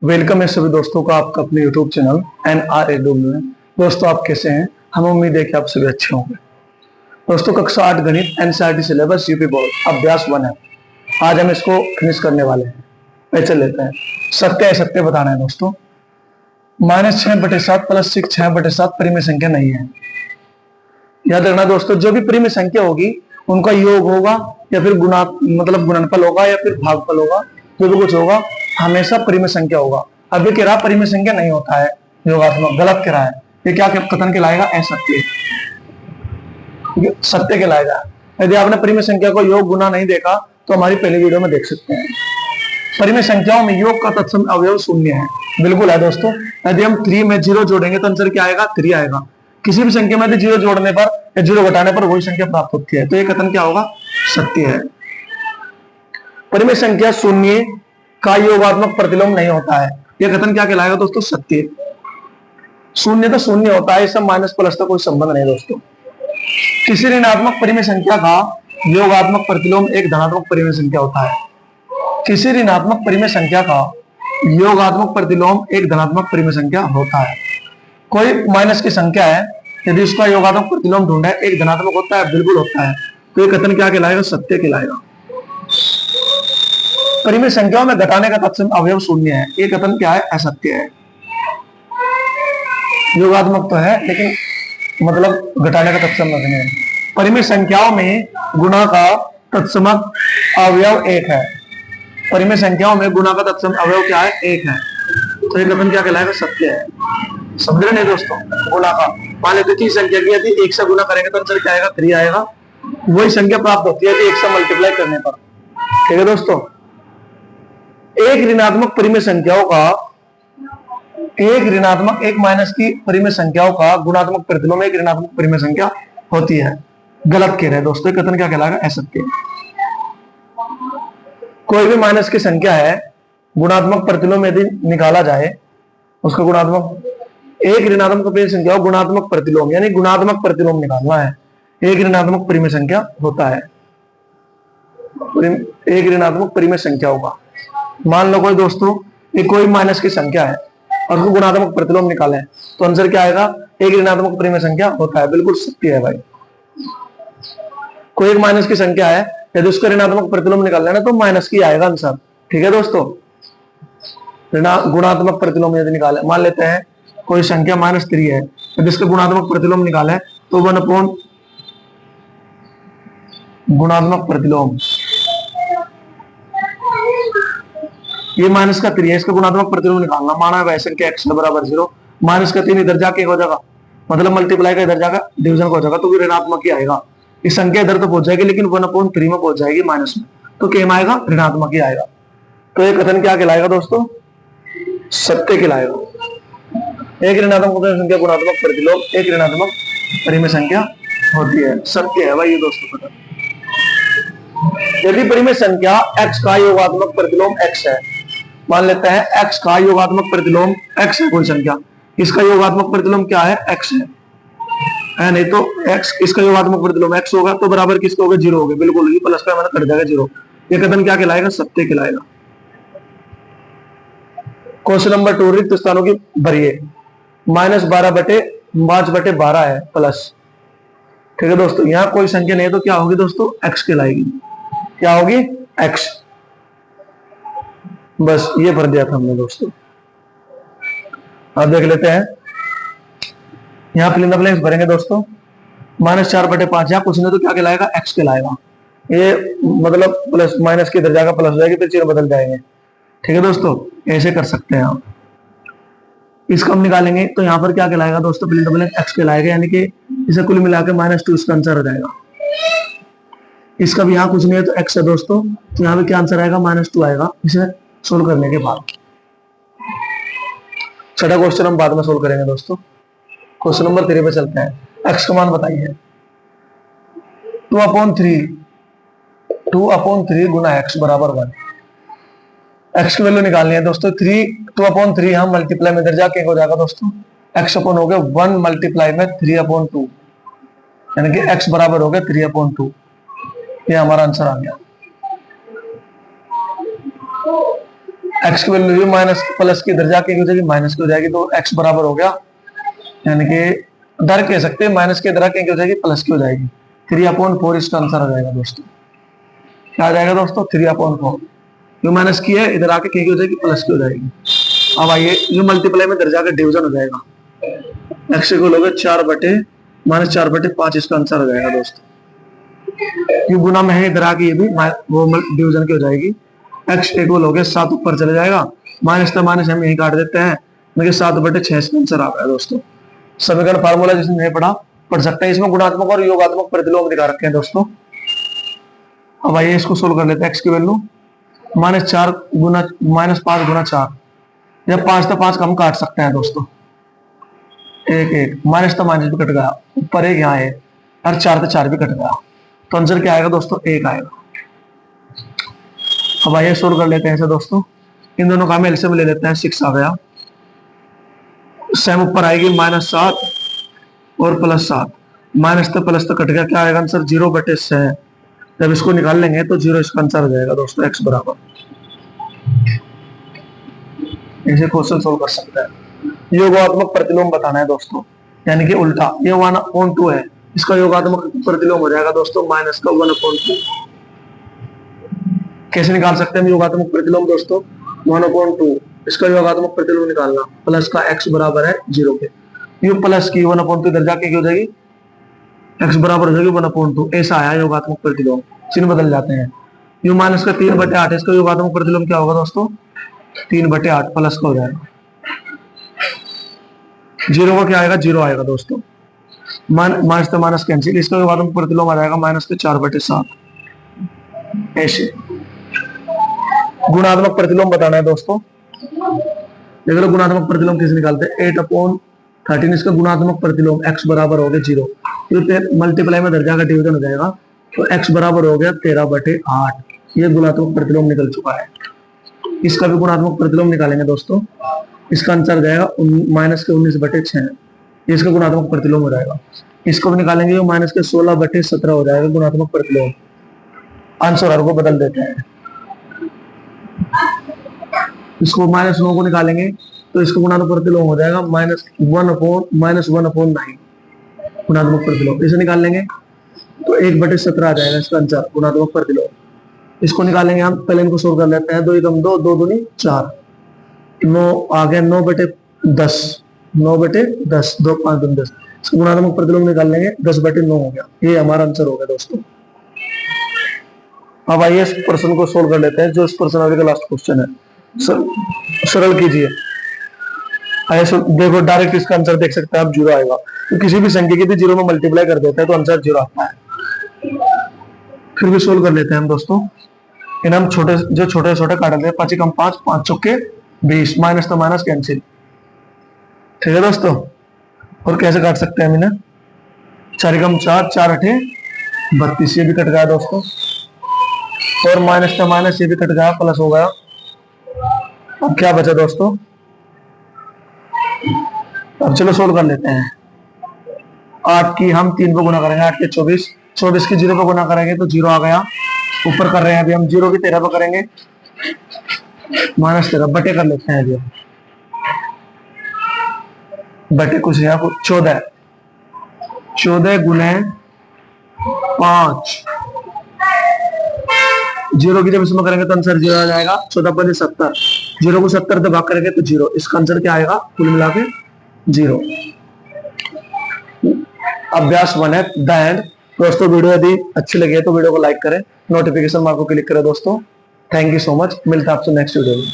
Welcome है सभी दोस्तों का आपका अपने यूट्यूब चैनल NRAW में। दोस्तों आप कैसे हैं? हम उम्मीद है कि आप सभी अच्छे होंगे। दोस्तों कक्षा 8 गणित NCERT सिलेबस यूपी बोर्ड अभ्यास 1 है। आज हम इसको फिनिश करने वाले हैं। पैसे लेते हैं, सत्य असत्य बताना है दोस्तों। -6/7 प्लस 6/7 परिमेय संख्या नहीं है। याद रखना दोस्तों, जो भी परिमेय संख्या होगी उनका योग होगा या फिर गुणा मतलब गुणनफल होगा या फिर भागफल होगा, जो भी कुछ होगा हमेशा परिमेय संख्या होगा। अब ये कह रहा परिमेय संख्या नहीं होता है, योगात्मक गलत कह रहा है। ये क्या कथन कहलाएगा? असत्य, सत्य कहलाएगा। यदि आपने परिमेय संख्या को योग गुना नहीं देखा तो हमारी पहली वीडियो में देख सकते हैं। परिमेय संख्याओं में योग का तत्सम अवयव शून्य है, बिल्कुल है दोस्तों। यदि हम 3 में 0 जोड़ेंगे तो आंसर क्या आएगा? 3 आएगा। किसी भी संख्या में यदि 0 जोड़ने पर या 0 घटाने पर वही संख्या प्राप्त होती है, तो ये कथन क्या होगा? सत्य है। परिमेय संख्या शून्य का योगात्मक प्रतिलोम नहीं होता है, यह कथन क्या कहलाएगा दोस्तों? सत्य। शून्य तो शून्य होता है, इससे माइनस प्लस का कोई संबंध नहीं दोस्तों। किसी ऋणात्मक परिमेय संख्या का योगात्मक प्रतिलोम एक धनात्मक परिमेय संख्या होता है। किसी ऋणात्मक परिमेय संख्या का योगात्मक प्रतिलोम एक धनात्मक परिमेय संख्या होता है। कोई माइनस की संख्या है, यदि उसका योगात्मक प्रतिलोम ढूंढे एक धनात्मक होता है, बिल्कुल होता है। तो ये कथन क्या कहलाएगा? सत्य कहलाएगा। परिमेय संख्याओं में घटाने का तत्सम अवयव शून्य है, ये कथन क्या है? असत्य है। योगात्मक तो है लेकिन मतलब घटाने का तत्सम नहीं है। परिमेय संख्याओं में गुणा का तत्समक अवयव 1 है। परिमेय संख्याओं में गुणा का तत्सम अवयव क्या है? 1 है। तो ये कथन क्या कहलाएगा? सत्य है। समझ रहे नहीं दोस्तों? गुणा का मान लेते 3 संख्या की यदि 1 से गुणा करेंगे तो आंसर क्या आएगा? 3 आएगा। वही संख्या प्राप्त होती है यदि 1 से मल्टीप्लाई करने पर। ठीक है दोस्तों, एक ऋणात्मक परिमेय संख्याओं का एक माइनस की परिमेय संख्याओं का गुणात्मक प्रतिलोम एक ऋणात्मक परिमेय संख्या होती है, गलत कह रहे हैं दोस्तों। कथन क्या कहलाएगा? असत्य। कोई भी माइनस की संख्या है, गुणात्मक प्रतिलोम यदि निकाला जाए उसका गुणात्मक एक ऋणात्मक परिमेय संख्या गुणात्मक प्रतिलोम यानी गुणात्मक प्रतिलोम निकालना है, एक ऋणात्मक परिमेय संख्या होता है। एक ऋणात्मक परिमेय संख्या होगा, मान लो कोई दोस्तों ये कोई माइनस की संख्या है और उसको गुणात्मक प्रतिलोम निकालें तो आंसर क्या आएगा? एक ऋणात्मक परिमेय संख्या होता है, बिल्कुल सत्य है भाई। कोई एक माइनस की संख्या है, यदि उसका ऋणात्मक प्रतिलोम निकाल लेना तो माइनस की आएगा आंसर। ठीक है दोस्तों, गुणात्मक प्रतिलोम यदि निकाले, मान लेते हैं कोई संख्या -3 है, यदि इसका गुणात्मक प्रतिलोम निकाले तो 1 गुणात्मक प्रतिलोम, ये माइनस का 3 है, इसका गुणात्मक प्रतिलोम निकालना। माना वह संख्या x बराबर 0, माइनस का 3 इधर जाके हो जाएगा, मतलब मल्टीप्लाई का इधर जाकर डिवीजन हो जाएगा, तो भी ऋणात्मक ही आएगा। इस संख्या इधर तो पहुंच जाएगी लेकिन 1/3 में पहुंच जाएगी माइनस में, तो क्या आएगा? ऋणात्मक ही आएगा। तो ये कथन क्या कहलाएगा दोस्तों? सत्य कहलाएगा। एक ऋणात्मक परिमेय संख्या गुणात्मक प्रतिलोम एक ऋणात्मक परिमेय संख्या होती है, सत्य है भाई ये दोस्तों कथन। यदि परिमेय संख्या x का योगात्मक प्रतिलोम x है, मान लेते हैं x का योगात्मक प्रतिलोम x है कोई संख्या, इसका योगात्मक प्रतिलोम क्या है? x है नहीं तो x, इसका योगात्मक प्रतिलोम x होगा तो बराबर किसके होगा? 0 होगा, बिल्कुल। प्लस का मैंने कट जाएगा 0। ये कथन क्या कहलाएगा? सत्य कहलाएगा। क्वेश्चन नंबर 2 रिक्त स्थानों की भरिए। -12/5/12 है प्लस। ठीक है दोस्तों, यहाँ कोई संख्या नहीं है तो क्या होगी दोस्तों? x कहलाएगी। क्या होगी? x। बस ये भर दिया था हमने दोस्तों। अब देख लेते हैं, यहाँ फिल इन द ब्लैंक्स भरेंगे दोस्तों। -4/5 यहाँ कुछ नहीं तो क्या कहलाएगा? x कहलाएगा। ये मतलब प्लस माइनस की इधर जाएगा प्लस हो जाएगी, फिर चिन्ह बदल जाएंगे। ठीक है दोस्तों, ऐसे कर सकते हैं आप। इसको हम निकालेंगे तो यहाँ पर क्या कहलाएगा दोस्तों? Fill in the blank x कहलाएगा, यानी कि इसे कुल मिला के -2 इसका आंसर हो जाएगा। इसका भी यहाँ कुछ नहीं है तो x है दोस्तों, तो यहाँ पे क्या आंसर आएगा? -2 आएगा इसे सोल्व करने के बाद। छठा क्वेश्चन हम बाद में सोल्व करेंगे दोस्तों। क्वेश्चन नंबर 3 पे चलते हैं। x का मान बताइए। 2/3 गुना x बराबर 1। x की वैल्यू निकालनी है दोस्तों। 2/3 हम मल्टीप्लाई में इधर जाके हो जाएगा दोस्तों, x अपन हो गया 1 मल्टीप्लाई में 3/2, यानी कि x बराबर हो गया 3/2। ये हमारा आंसर आ गया। एक्स की वैल्यू माइनस प्लस की इधर जाके हो जाएगी माइनस की हो जाएगी, तो एक्स बराबर हो गया, यानी कि इधर कह सकते हैं माइनस के इधर आके हो जाएगी प्लस की हो जाएगी 3/4 इसका आंसर आ जाएगा दोस्तों। क्या आ जाएगा दोस्तों 3/4, जो माइनस की है इधर आके की हो जाएगी प्लस की हो जाएगी। अब आइए जो मल्टीप्लाई में इधर जाकर डिवीजन हो जाएगा, एक्स इक्वल हो गया 4/-4/5 इसका आंसर हो जाएगा दोस्तों। क्यों गुना में है इधर आके ये भी वो डिवीजन की हो जाएगी। एक्स इक्वल हो गया 7 ऊपर चले जाएगा, माइनस तो माइनस हम यही काट देते हैं, लेकिन 7/6 इसका आंसर आ गया दोस्तों। समीकरण फार्मूला जिसने नहीं पढ़ा पढ़ सकते हैं, इसमें गुणात्मक और योगात्मक प्रतिलोम दिखा रखे हैं दोस्तों। अब आइए इसको सोल्व कर लेते हैं। एक्स की वैल्यू -5 गुना 4, या 5 तो 5 कम काट सकते हैं दोस्तों, 1 माइनस तो माइनस भी कट गया, ऊपर 1 यहाँ है और 4 तो 4 भी कट गया, तो आंसर क्या आएगा दोस्तों 1 आएगा। अब आइए सोल्व कर लेते हैं ऐसे दोस्तों, इन दोनों का हम एलसीएम ले लेते हैं, 6 आ गया, सेम ऊपर आएगी -7 और +7, माइनस तो प्लस तो कट गया, क्या आएगा आंसर 0/6। जब इसको निकाल लेंगे तो 0 इसका आंसर हो जाएगा दोस्तों, एक्स बराबर। ऐसे क्वेश्चन सोल्व कर सकते हैं। योगात्मक प्रतिलोम बताना है दोस्तों, यानी कि उल्टा, ये 1/2 है, इसका योगात्मक प्रतिलोम हो जाएगा दोस्तों माइनस का 1/2। कैसे निकाल सकते हैं हम योगात्मक प्रतिलोम दोस्तों, 1/2 इसका योगात्मक प्रतिलोम निकालना, प्लस का x बराबर है 0 के, यू प्लस की 1/2 इधर जाके क्या हो जाएगी x बराबर हो जाएगी 1/2, ऐसा आया योगात्मक प्रतिलोम, चिन्ह बदल जाते हैं। यू माइनस का 3/8 इसका योगात्मक प्रतिलोम क्या होगा दोस्तों 3/8 प्लस का हो जाएगा, 0 का क्या आएगा 0 आएगा दोस्तों, माइनस तो माइनस कैंसिल, इसका योगात्मक प्रतिलोम आ जाएगा -4/7। ऐसे गुणात्मक प्रतिलोम बताना है दोस्तों, देख लो गुणात्मक प्रतिलोम कैसे निकालते हैं, 8/13 इसका गुणात्मक प्रतिलोम x बराबर हो गया 0, तो मल्टीप्लाई में दर्जा का डिवीजन हो जाएगा, तो x बराबर हो गया 13/8, ये गुणात्मक प्रतिलोम निकल चुका है। इसका भी गुणात्मक प्रतिलोम निकालेंगे दोस्तों, इसका आंसर हो जाएगा -19/6, इसका गुणात्मक प्रतिलोम हो जाएगा। इसको भी निकालेंगे -16/17 हो जाएगा गुणात्मक प्रतिलोम। आंसर को बदल देते हैं, इसको -9 को निकालेंगे तो इसका गुणात्मक प्रतिलोम हो जाएगा -1/9 गुणात्मक प्रतिलोम। इसे निकाल लेंगे तो 1/17 आ जाएगा इसका आंसर गुणात्मक प्रतिलोम। इसको निकालेंगे हम, पहले इनको सोल्व कर लेते हैं, 2 एकम 2, 2 दूनी 4, 9 आ गया 9/10, 9/10, 2 5 दूनी 10, इसको गुणात्मक प्रतिलोम निकाल लेंगे 10/9 हो गया, ये हमारा आंसर हो गया दोस्तों। अब आइए इस प्रश्न को सोल्व कर लेते हैं, जो इस प्रश्न का लास्ट क्वेश्चन है, सरल कीजिए। देखो डायरेक्ट इसका आंसर देख सकते हैं आप, 0 आएगा, तो किसी भी संख्या की 0 में मल्टीप्लाई कर देते हैं तो आंसर 0 आता है। फिर भी सोल्व कर लेते हैं हम दोस्तों, इन हम छोटे छोटे काट देते हैं, 5 कम 5, 5 चौके 20, माइनस तो माइनस कैंसिल, ठीक है दोस्तों। और कैसे काट सकते हैं हम इन्हें, 4 कम 4, 4 8 32, ये भी कट गया दोस्तों, और माइनस तो माइनस ये भी कट गया, प्लस हो गया। अब क्या बचा दोस्तों, अब चलो सोल्व कर लेते हैं। 8 की हम 3 पे गुना करेंगे, 8 के 24, 24 की 0 पे गुना करेंगे तो 0 आ गया, ऊपर कर रहे हैं अभी हम 0 की 13 पे करेंगे, -13 बटे कर लेते हैं अभी, बटे कुछ यहाँ 14 गुने 5, 0 की जब इसमें करेंगे तो आंसर 0 आ जाएगा, 14 70, 0 को 70 से भाग करेंगे तो 0, इसका आंसर क्या आएगा कुल मिला के 0। अभ्यास 1 है द एंड। दोस्तों वीडियो यदि अच्छी लगी है तो वीडियो को लाइक करें, नोटिफिकेशन मार्क को क्लिक करें दोस्तों। थैंक यू सो मच, मिलता है आपसे नेक्स्ट वीडियो में।